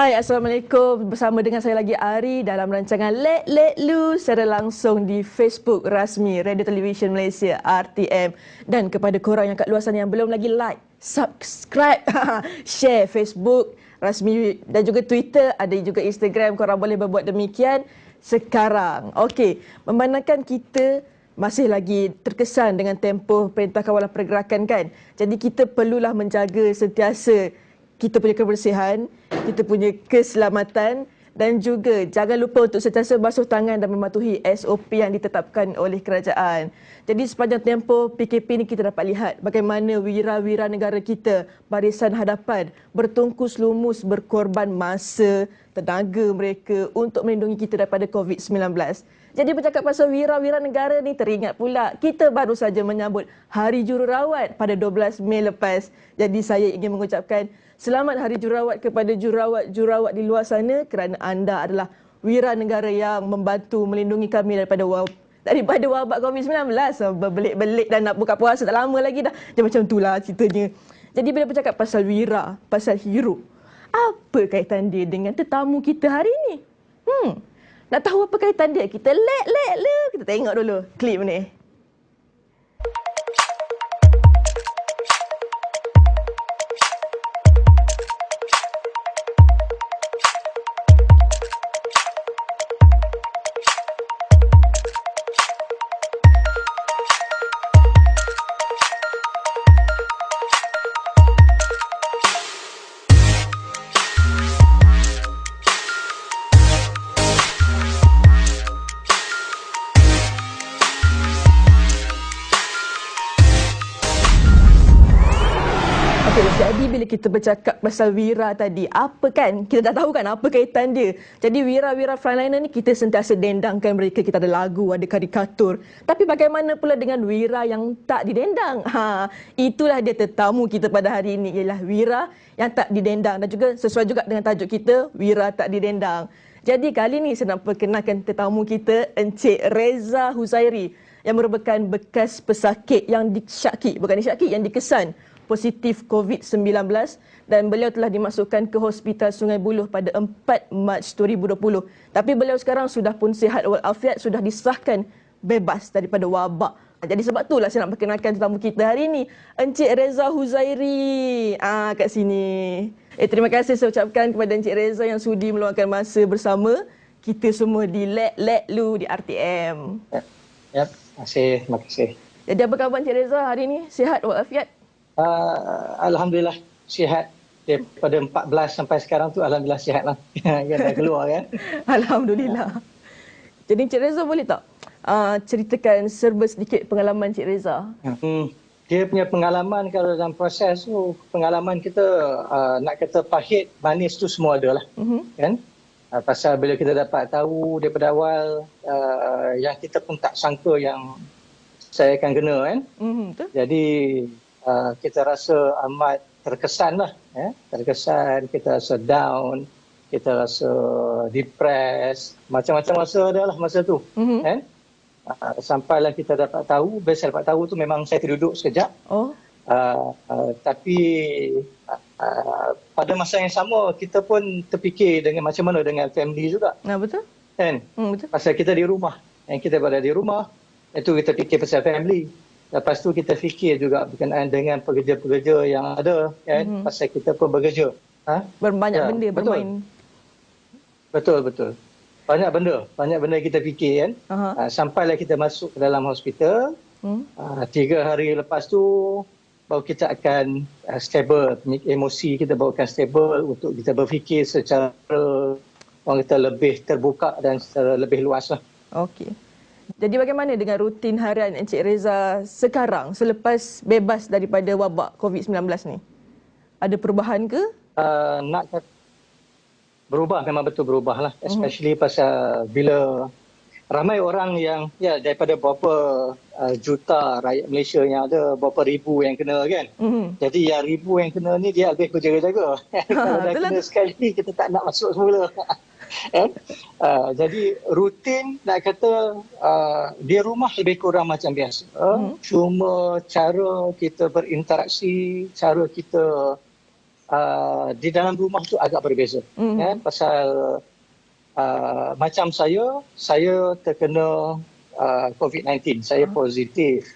Hai, Assalamualaikum. Bersama dengan saya lagi Ari dalam rancangan Let Lu secara langsung di Facebook rasmi Radio Television Malaysia RTM. Dan kepada korang yang kat luar sana yang belum lagi like, subscribe, share Facebook rasmi dan juga Twitter, ada juga Instagram, korang boleh berbuat demikian sekarang. Okey, memandangkan kita masih lagi terkesan dengan tempoh Perintah Kawalan Pergerakan kan. Jadi kita perlulah menjaga sentiasa kita punya kebersihan, kita punya keselamatan dan juga jangan lupa untuk sentiasa basuh tangan dan mematuhi SOP yang ditetapkan oleh kerajaan. Jadi sepanjang tempoh PKP ni kita dapat lihat bagaimana wira-wira negara kita barisan hadapan bertungkus lumus berkorban masa, tenaga mereka untuk melindungi kita daripada COVID-19. Jadi bercakap pasal wira-wira negara ni, teringat pula kita baru saja menyambut Hari Jururawat pada 12 Mei lepas. Jadi saya ingin mengucapkan selamat Hari Jururawat kepada jurawat-jurawat di luar sana kerana anda adalah wira negara yang membantu melindungi kami daripada wabak COVID-19. Berbelik-belik dan nak buka puasa tak lama lagi dah. Dia macam itulah ceritanya. Jadi bila bercakap pasal wira, pasal hero, apa kaitan dia dengan tetamu kita hari ini? Nak tahu apa kaitan dia? Kita let lu. Kita tengok dulu klip ni. Jadi bila kita bercakap pasal wira tadi, apa kan? Kita dah tahu kan apa kaitan dia. Jadi wira-wira frontliner ni kita sentiasa dendangkan mereka. Kita ada lagu, ada karikatur. Tapi bagaimana pula dengan wira yang tak didendang? Itulah dia tetamu kita pada hari ini, ialah wira yang tak didendang. Dan juga sesuai juga dengan tajuk kita, wira tak didendang. Jadi kali ni saya nak perkenalkan tetamu kita, Encik Reza Huzairi, yang merupakan bekas pesakit yang yang dikesan positif COVID-19 dan beliau telah dimasukkan ke Hospital Sungai Buloh pada 4 Mac 2020. Tapi beliau sekarang sudah pun sihat walafiat, sudah disahkan bebas daripada wabak. Jadi sebab itulah saya nak perkenalkan tetamu kita hari ini, Encik Reza Huzairi. Kat sini. Terima kasih saya ucapkan kepada Encik Reza yang sudi meluangkan masa bersama kita semua di Let Lu di RTM. Ya, terima kasih. Jadi apa khabar Encik Reza hari ini? Sihat walafiat? Alhamdulillah sihat. Daripada 14 sampai sekarang tu alhamdulillah sihat lah. Yang dah keluar kan. Alhamdulillah. Jadi Encik Reza boleh tak ceritakan serba sedikit pengalaman Encik Reza? Dia punya pengalaman kalau dalam proses tu, pengalaman kita nak kata pahit, manis tu semua ada lah. Kan? Pasal bila kita dapat tahu daripada awal yang kita pun tak sangka yang saya akan kena kan. Betul. Jadi kita rasa amat terkesan lah. Terkesan, kita rasa down, kita rasa depressed, macam-macam rasa ada lah masa tu. Sampailah kita dapat tahu, saya dapat tahu tu memang saya terduduk sekejap. Tapi pada masa yang sama kita pun terfikir dengan macam mana dengan family juga. Betul. Kan? Betul. Pasal kita di rumah. Kita berada di rumah, itu kita fikir pasal family. Lepas tu kita fikir juga berkenaan dengan pekerja-pekerja yang ada kan, pasal kita pun bekerja. Berbanyak benda bermain. Betul. Banyak benda kita fikir kan. Sampailah kita masuk ke dalam hospital. 3 hari lepas tu baru kita akan stable, emosi kita baru akan stable untuk kita berfikir secara orang kata lebih terbuka dan secara lebih luas lah. Okey. Jadi bagaimana dengan rutin harian Encik Reza sekarang selepas bebas daripada wabak COVID-19 ni? Ada perubahan ke? Nak berubah, memang betul berubah lah. Especially pasal bila ramai orang yang daripada berapa juta rakyat Malaysia yang ada, berapa ribu yang kena kan. Jadi yang ribu yang kena ni dia lebih berjaga-jaga. Kalau dah kena sekali kita tak nak masuk semula. Jadi rutin nak kata di rumah lebih kurang macam biasa. Cuma cara kita berinteraksi, cara kita di dalam rumah tu agak berbeza. Pasal macam saya terkena COVID-19. Saya positif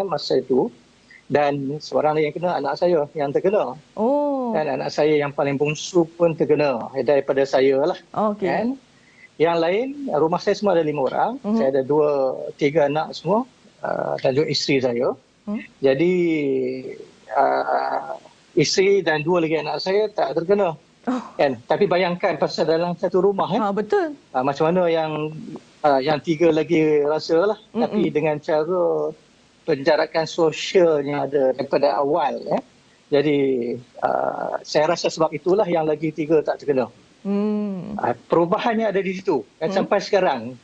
masa itu. Dan seorang lagi yang kena, anak saya yang terkena. Dan anak saya yang paling bungsu pun terkena daripada saya lah. Kan? Yang lain, rumah saya semua ada 5 orang. Saya ada 3 anak semua dan juga isteri saya. Jadi isteri dan 2 lagi anak saya tak terkena. Kan? Tapi bayangkan pasal dalam satu rumah. Betul. Macam mana yang 3 lagi rasa lah. Tapi dengan cara penjarakan sosial yang ada daripada awal. Jadi saya rasa sebab itulah yang lagi 3 tak terkena. Perubahannya ada di situ. Dan sampai sekarang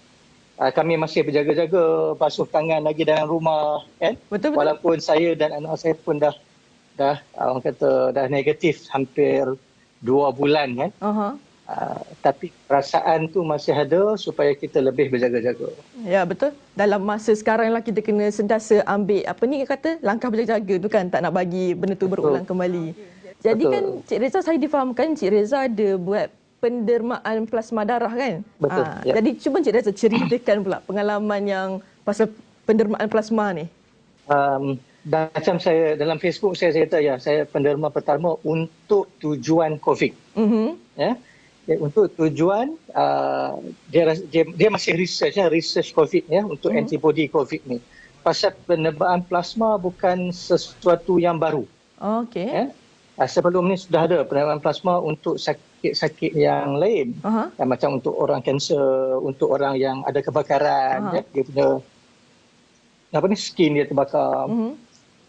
kami masih berjaga-jaga, basuh tangan lagi dalam rumah. Kan? Betul. Walaupun saya dan anak saya pun dah orang kata dah negatif hampir 2 bulan. Kan? Tapi perasaan tu masih ada supaya kita lebih berjaga-jaga. Ya, betul. Dalam masa sekarang lah kita kena sentiasa ambil langkah berjaga-jaga tu kan, tak nak bagi benda tu berulang kembali. Jadi kan Cik Reza, saya difahamkan Cik Reza ada buat pendermaan plasma darah kan? Betul. Jadi cuba Cik Reza ceritakan pula pengalaman yang pasal pendermaan plasma ni. Dan macam saya dalam Facebook saya cerita saya penderma pertama untuk tujuan COVID. Untuk tujuan dia masih research COVID untuk antibody COVID ni. Pasal penerbangan plasma bukan sesuatu yang baru. Sebelum ni sudah ada penerbangan plasma untuk sakit-sakit yang lain. Macam untuk orang kanser, untuk orang yang ada kebakaran, dia punya skin dia terbakar.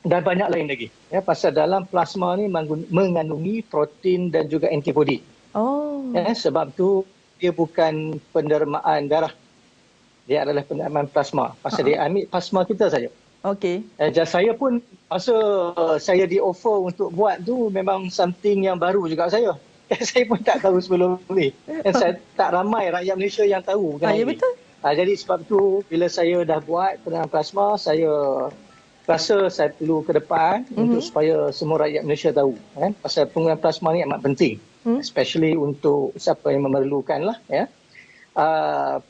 Dan banyak lain lagi. Pasal dalam plasma ni mengandungi protein dan juga antibody. Sebab tu dia bukan pendermaan darah. Dia adalah pendermaan plasma. Pasal dia ambil plasma kita saja. Saya pun masa saya di offer untuk buat tu memang something yang baru juga saya. Saya pun tak tahu sebelum ni. Saya tak ramai rakyat Malaysia yang tahu. Betul. Jadi sebab tu bila saya dah buat pendermaan plasma, saya rasa saya perlu ke depan untuk supaya semua rakyat Malaysia tahu. Pasal penggunaan plasma ni amat penting. Especially untuk siapa yang memerlukan lah.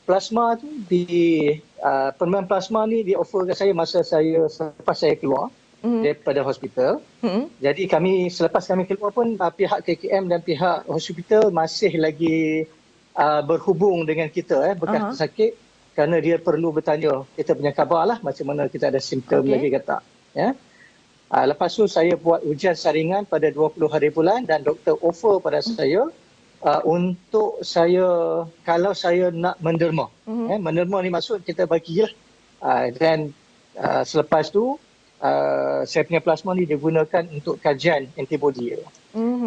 Plasma tu pendermaan plasma ni di-offer ke saya masa selepas saya keluar daripada hospital. Jadi selepas kami keluar pun pihak KKM dan pihak hospital masih lagi berhubung dengan kita bekas pesakit kerana dia perlu bertanya kita punya khabar lah macam mana kita ada simptom lagi ke tak. Lepas tu saya buat ujian saringan pada 20 hari bulan dan doktor offer pada saya untuk kalau saya nak menderma. Menderma ni maksud kita bagilah. Dan selepas tu saya punya plasma ni digunakan untuk kajian antibody.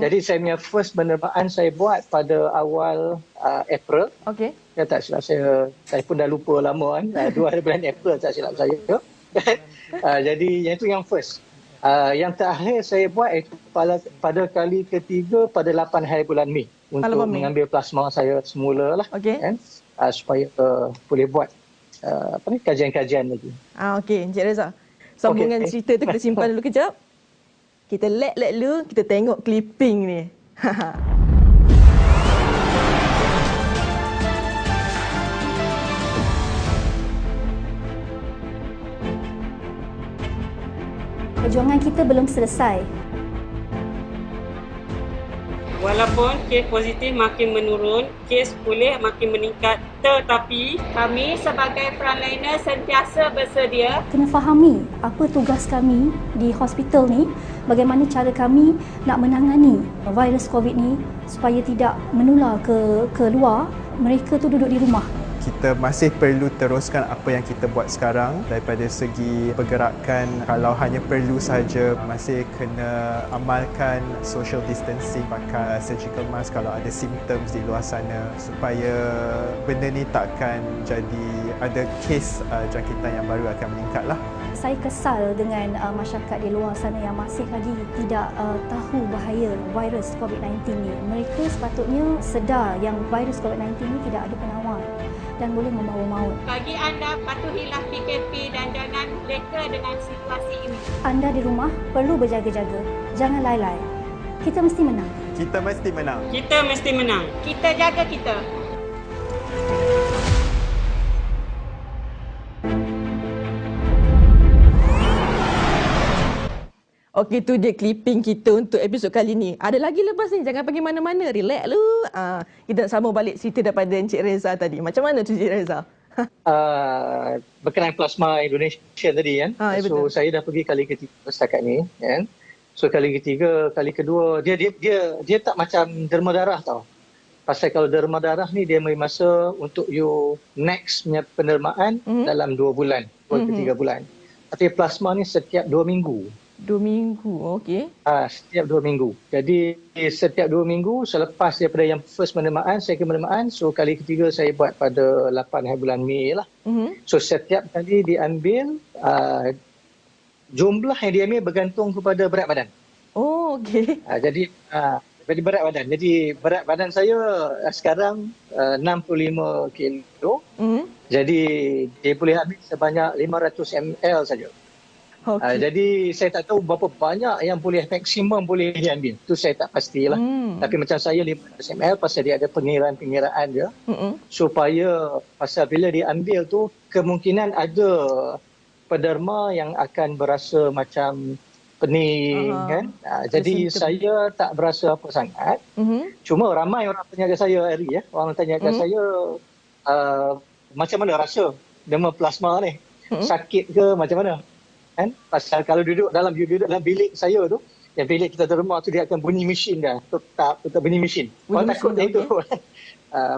Jadi saya punya first pendermaan saya buat pada awal April. Ya tak silap saya pun dah lupa lama kan. 2 hari bulan April tak silap saya. Jadi yang itu yang first. Yang terakhir saya buat itu pada kali ketiga pada 8 hari bulan Mei untuk mengambil plasma saya semula lah. Supaya boleh buat kajian-kajian lagi. Encik Reza. Sambungan cerita tu kita simpan dulu kejap. Kita let dulu, kita tengok clipping ni. Perjuangan kita belum selesai. Walaupun kes positif makin menurun, kes pulih makin meningkat, tetapi kami sebagai frontliner sentiasa bersedia. Kena fahami apa tugas kami di hospital ni, bagaimana cara kami nak menangani virus COVID ni supaya tidak menular ke luar. Mereka tu duduk di rumah. Kita masih perlu teruskan apa yang kita buat sekarang daripada segi pergerakan. Kalau hanya perlu saja, masih kena amalkan social distancing, pakai surgical mask kalau ada symptoms di luar sana supaya benda ni takkan jadi ada kes jangkitan yang baru akan meningkat lah. Saya kesal dengan masyarakat di luar sana yang masih lagi tidak tahu bahaya virus COVID-19 ni. Mereka sepatutnya sedar yang virus COVID-19 ni tidak ada penawar dan boleh membawa maut. Bagi anda, patuhilah PKP dan jangan leka dengan situasi ini. Anda di rumah perlu berjaga-jaga. Jangan lalai. Kita mesti menang. Kita mesti menang. Kita mesti menang. Kita jaga kita. Okey, tu dia clipping kita untuk episod kali ni. Ada lagi lepas ni, jangan pergi mana-mana. Relax lu. Kita nak sambung balik cerita daripada Encik Reza tadi. Macam mana tu Encik Reza? Berkenaan plasma Indonesia tadi kan. Ya, So betul. saya dah pergi kali ketiga setakat ni kan. So kali ketiga, kali kedua dia tak macam derma darah tau. Pasal kalau derma darah ni dia beri masa untuk you next punya pendermaan dalam 2 bulan, 2 ke 3 bulan. Tapi plasma ni setiap 2 minggu. 2 minggu, okey. Setiap 2 minggu. Jadi setiap 2 minggu selepas daripada yang first pendermaan, second pendermaan, so kali ketiga saya buat pada 8 hari bulan Mei lah. So setiap kali diambil, jumlah yang diambil bergantung kepada berat badan. Oh, okey. Jadi berat badan. Jadi berat badan saya sekarang 65 kilo. Jadi dia boleh ambil sebanyak 500 ml saja. Okey. Jadi saya tak tahu berapa banyak yang boleh maksimum boleh diambil. Tu saya tak pastilah. Tapi macam saya 500 ml pasal dia ada pengiraan-pengiraan dia. Supaya pasal bila diambil tu kemungkinan ada pederma yang akan berasa macam pening kan. Jadi saya tak berasa apa sangat. Cuma ramai orang tanya kat saya hari orang tanya kat saya macam mana rasa derma plasma ni? Sakit ke macam mana? Kan? Pasal kalau duduk dalam bilik saya tu, yang bilik kita derma tu dia akan bunyi mesin dah. Tetap bunyi mesin. Orang takut itu.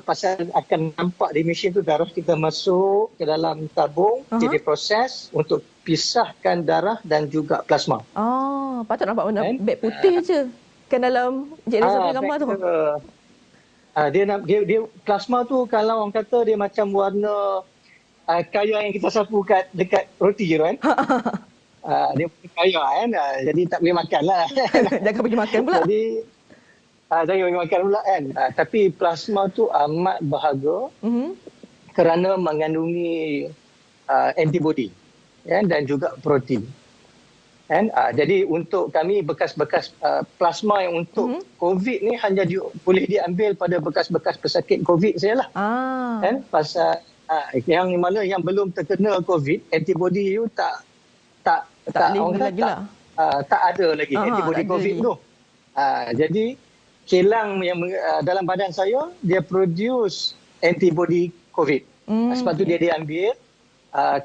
Pasal akan nampak di mesin tu darah kita masuk ke dalam tabung, jadi proses untuk pisahkan darah dan juga plasma. Patut nampak warna beg putih je. Kan dalam Encik Reza punya gambar tu. Dia plasma tu kalau orang kata dia macam warna kayu yang kita sapu dekat roti tu kan. Dia kayu kan. Jadi tak boleh makan lah. Jangan pergi makan pula. Jadi jangan pergi makan pula kan. Tapi plasma tu amat berharga kerana mengandungi antibody kan, dan juga protein. Kan? Jadi untuk kami bekas-bekas plasma yang untuk COVID ni hanya boleh diambil pada bekas-bekas pesakit COVID sajalah. Kan? Pasal yang mana yang belum terkena COVID, antibody you tak lagi lah. Tak ada lagi antibody COVID tu. Jadi kilang yang dalam badan saya dia produce antibody COVID. Sebab tu dia diambil.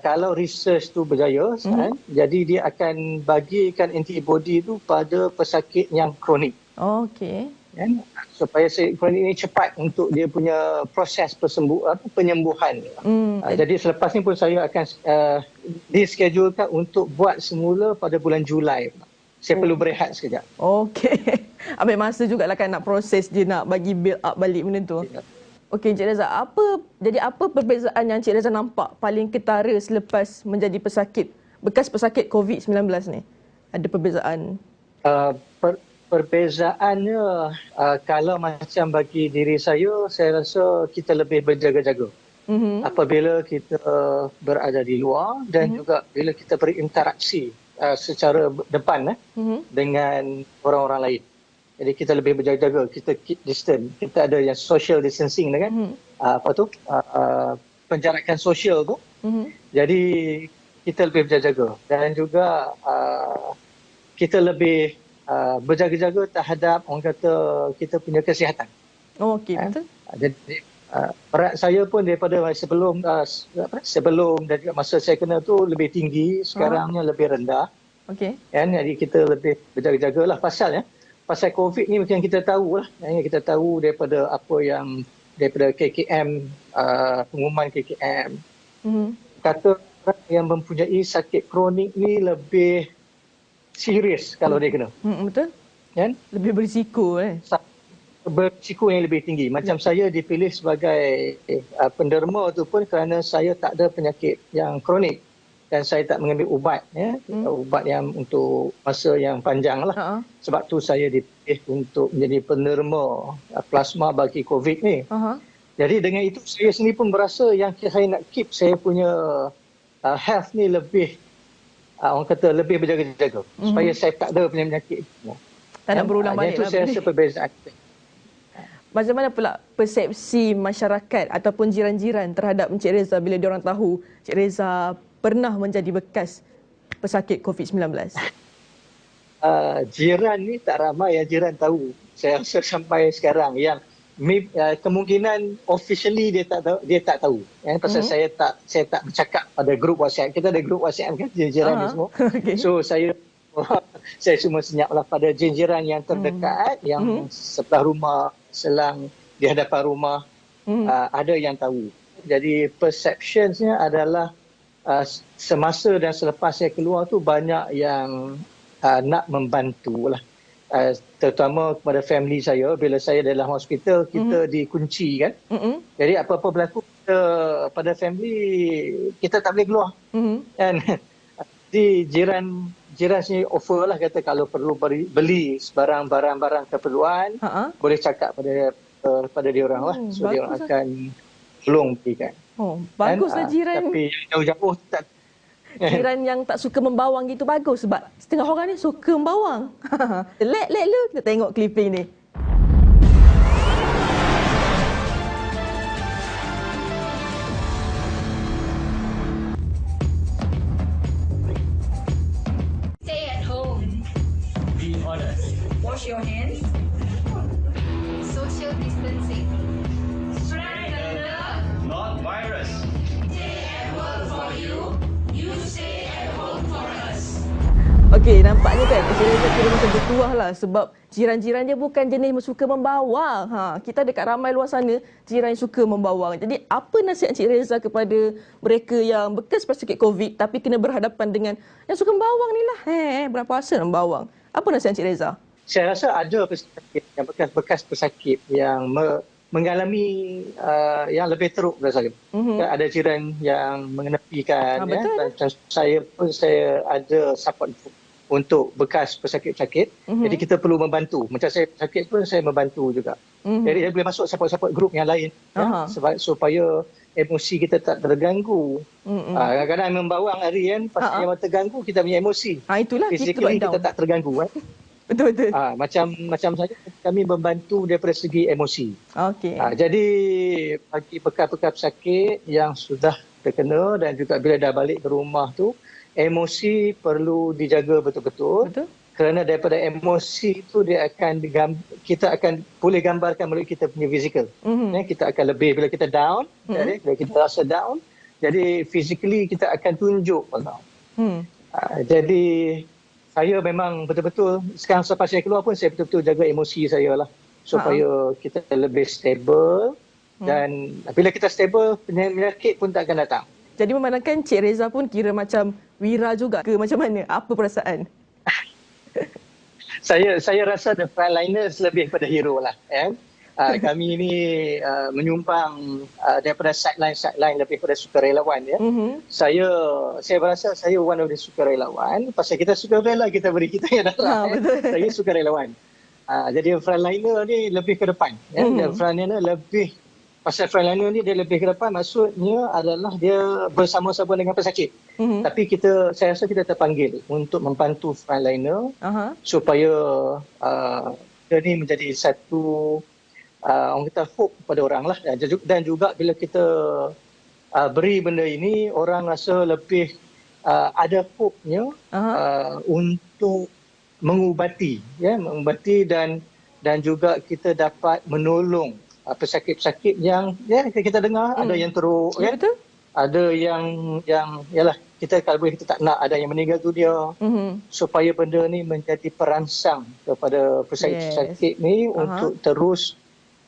Kalau research tu berjaya, jadi dia akan bagikan antibody tu pada pesakit yang kronik. Okey. Kan? Supaya kronik ini cepat untuk dia punya proses penyembuhan. Jadi selepas ni pun saya akan dischedulekan untuk buat semula pada bulan Julai. Saya perlu berehat sekejap. Okey. Ambil masa jugalah kan nak proses dia nak bagi build up balik benda tu. Okey Encik Reza, apa perbezaan yang Encik Reza nampak paling ketara selepas menjadi bekas pesakit COVID-19 ni? Ada perbezaan? Perbezaannya kalau macam bagi diri saya rasa kita lebih berjaga-jaga. Apabila kita berada di luar dan juga bila kita berinteraksi secara depan dengan orang-orang lain. Jadi kita lebih berjaga-jaga, kita keep distance. Kita ada yang social distancing kan. Penjarakan sosial tu. Jadi kita lebih berjaga-jaga dan juga kita lebih berjaga-jaga terhadap orang kata kita punya kesihatan. Okey, betul. Jadi berat saya pun daripada sebelum dan juga masa saya kena tu lebih tinggi, sekarangnya lebih rendah. Okey. Kan, jadi kita lebih berjaga-jagalah pasal COVID ni macam kita tahulah. Kita tahu daripada daripada KKM, pengumuman KKM. Kata orang yang mempunyai sakit kronik ni lebih serius kalau dia kena. Betul. Kan? Lebih berisiko Berisiko yang lebih tinggi. Macam saya dipilih sebagai penderma tu pun kerana saya tak ada penyakit yang kronik. Dan saya tak mengambil ubat, ubat yang untuk masa yang panjang lah. Sebab tu saya dipilih untuk menjadi penerima plasma bagi COVID ni. Jadi dengan itu saya sendiri pun berasa yang saya nak keep saya punya health ni lebih, orang kata lebih berjaga-jaga. Supaya saya tak ada penyakit. Tak nak berulang balik Yang itu lah saya benda. rasa perbezaan. Macam mana pula persepsi masyarakat ataupun jiran-jiran terhadap Encik Reza bila diorang tahu Encik Reza pernah menjadi bekas pesakit COVID-19? Jiran ni tak ramai yang jiran tahu. Saya rasa sampai sekarang yang kemungkinan officially dia tak tahu. Pasal saya tak bercakap pada grup WhatsApp. Kita ada grup WhatsApp kan jiran ni semua. Okay. So saya cuma senyaplah pada jiran yang terdekat yang sebelah rumah, selang di hadapan rumah, ada yang tahu. Jadi perceptionsnya adalah semasa dan selepas saya keluar tu banyak yang nak membantu lah. Terutama kepada family saya. Bila saya dalam hospital, kita dikunci kan. Jadi apa-apa berlaku pada family, kita tak boleh keluar. Kan? Jadi jiran sini offer lah, kata kalau perlu beli sebarang barang-barang keperluan, boleh cakap pada dia orang lah. So dia orang akan tolong berikan. Oh, baguslah jiran. Tapi jauh-jauh tak. Jiran yang tak suka membawang gitu bagus sebab setengah orang ni suka membawang. Let lu kita tengok clipping ni. Stay at home. Be honest. Wash your hands. Social distancing. Spread the love. Not virus. Stay at work for you. You stay at home for us. Okey, nampaknya kan Encik Reza kira macam bertuah lah sebab jiran-jiran dia bukan jenis suka membawang. Kita dekat ramai luar sana jiran yang suka membawang. Jadi apa nasihat Encik Reza kepada mereka yang bekas pesakit COVID tapi kena berhadapan dengan yang suka membawang ni lah. Bulan puasa nak membawang. Apa nasihat Encik Reza? Saya rasa ada pesakit yang bekas pesakit yang mengalami yang lebih teruk daripada saya. Ada jiran yang mengenepikan, dan saya pun ada support untuk bekas pesakit-pesakit. Jadi kita perlu membantu. Macam saya pesakit pun saya membantu juga. Jadi saya boleh masuk support grup yang lain supaya emosi kita tak terganggu. Kadang-kadang membawang hari kan, pasti yang terganggu kita punya emosi. Itulah physically kita tak terganggu kan. Betul-betul. Macam saja kami membantu daripada segi emosi. Okey. Jadi bagi bekas-bekas pesakit yang sudah terkena dan juga bila dah balik ke rumah tu, emosi perlu dijaga betul-betul. Betul. Kerana daripada emosi tu kita akan boleh gambarkan melalui kita punya fizikal. Kita akan lebih bila kita down, bila kita rasa down, jadi physically kita akan tunjuk jadi saya memang betul-betul sekarang selepas saya keluar pun saya betul-betul jaga emosi saya lah supaya kita lebih stable dan bila kita stable penyakit pun tak akan datang. Jadi memandangkan Cik Reza pun kira macam Wira juga ke macam mana? Apa perasaan? Saya rasa the frontliners lebih pada hero lah. Kami ni menyumbang daripada sideline lebih pada sukarelawan ya. Saya berasa saya one of the sukarelawan. Pasal kita sukarela kita beri kita yang darah. Saya sukarelawan. Jadi frontliner ni lebih ke depan. Dan frontliner lebih pasal frontliner ni dia lebih ke depan, maksudnya adalah dia bersama-sama dengan pesakit. Tapi saya rasa kita terpanggil untuk membantu frontliner supaya dia ni menjadi satu orang kata hope kepada orang lah. Dan juga bila kita beri benda ini, orang rasa lebih ada hope-nya untuk mengubati dan juga kita dapat menolong pesakit-pesakit yang kita dengar ada yang teruk kan, ada yang yalah kita kalau boleh kita tak nak ada yang meninggal dunia, supaya benda ni menjadi perangsang kepada pesakit-pesakit ni untuk terus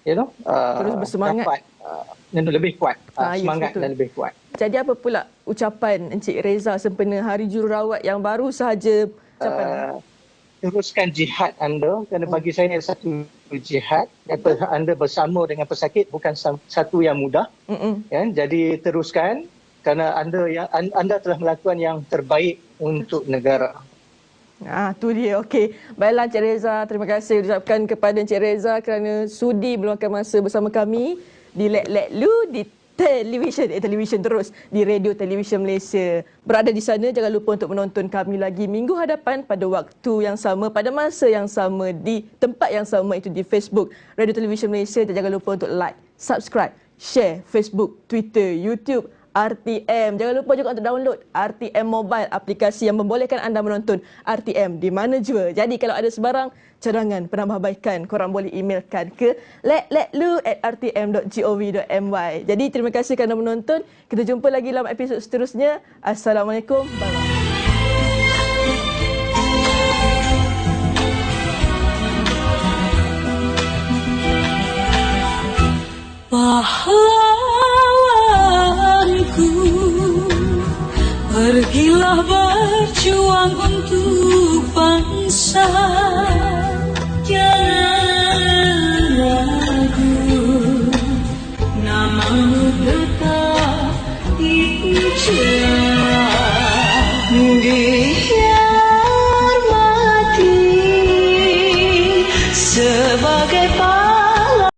terus bersemangat, dapat lebih kuat, semangat dan lebih kuat. Jadi apa pula ucapan Encik Reza sempena Hari Jururawat yang baru sahaja? Teruskan jihad anda, kerana bagi saya ini satu jihad. Anda bersama dengan pesakit bukan satu yang mudah. Jadi teruskan kerana anda telah melakukan yang terbaik untuk negara. Tu dia. Okey. Baiklah Encik Reza, terima kasih diucapkan kepada Encik Reza kerana sudi meluangkan masa bersama kami di Let Lu di televisyen terus di Radio Television Malaysia. Berada di sana, jangan lupa untuk menonton kami lagi minggu hadapan pada waktu yang sama, pada masa yang sama, di tempat yang sama, itu di Facebook Radio Television Malaysia. Dan jangan lupa untuk like, subscribe, share Facebook, Twitter, YouTube RTM. Jangan lupa juga untuk download RTM Mobile, aplikasi yang membolehkan anda menonton RTM di mana jua. Jadi kalau ada sebarang cadangan, penambahbaikan, korang boleh emailkan ke letletlu@rtm.gov.my. Jadi terima kasih kerana menonton. Kita jumpa lagi dalam episod seterusnya. Assalamualaikum. Bye-bye. Pahlawanku, pergilah berjuang untuk bangsa. Jangan ragu, namamu tetap dipuja, dihormati sebagai